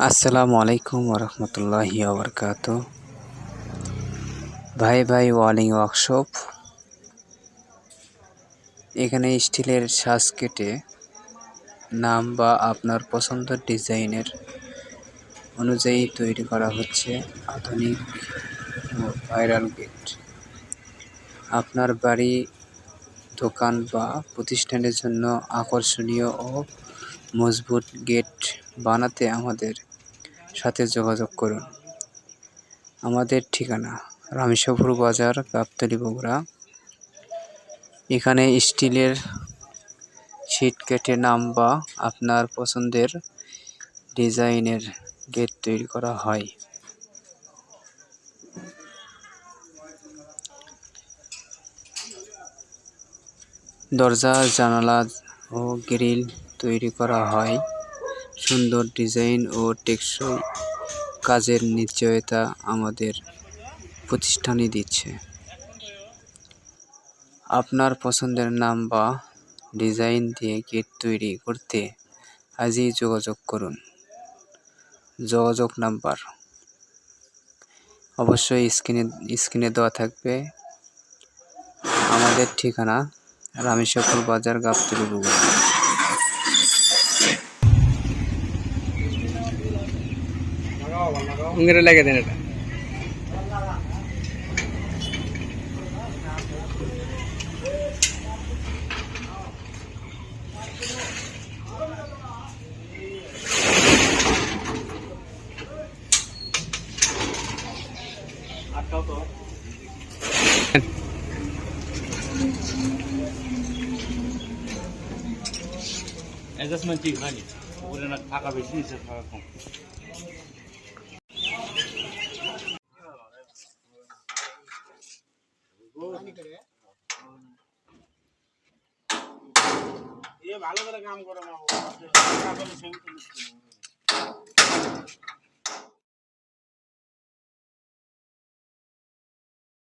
আসসালামু আলাইকুম ওরহমতুল্লাহি ওবরকাতুহ। ভাই ভাই ওয়ালিং ওয়ার্কশপ। এখানে স্টিলের সাজ কেটে নাম বা আপনার পছন্দের ডিজাইনের অনুযায়ী তৈরি করা হচ্ছে আধুনিক ও ভাইরাল গেট। আপনার বাড়ি, দোকান বা প্রতিষ্ঠানের জন্য আকর্ষণীয় ও মজবুত গেট বানাতে আমাদের সাথে যোগাযোগ করুন। আমাদের ঠিকানা রামেশ্বরপুর বাজার, গাবতলী, বগুড়া। এখানে স্টিলের শীট কেটে নাম বা আপনার পছন্দের ডিজাইনের গেট তৈরি করা হয়। দরজা, জানালা ও গ্রিল তৈরি করা হয়। সুন্দর ডিজাইন ও টেকসই কাজের নিশ্চয়তা আমাদের প্রতিষ্ঠানই দিচ্ছে। আপনার পছন্দের নাম বা ডিজাইন দিয়ে গেট তৈরি করতে আজই যোগাযোগ করুন। যোগাযোগ নাম্বার অবশ্যই স্ক্রিনে দেওয়া থাকবে। আমাদের ঠিকানা রামেশ্বরপুর বাজার, গাবতলী, বগুড়া। লাগিয়ে দেন এটা। অ্যাডজাস্টমেন্ট ঠিক হয়নি, উপরে না ফাঁকা বেশি, নিচে ফাঁকা কম। ভালো করে কাম করে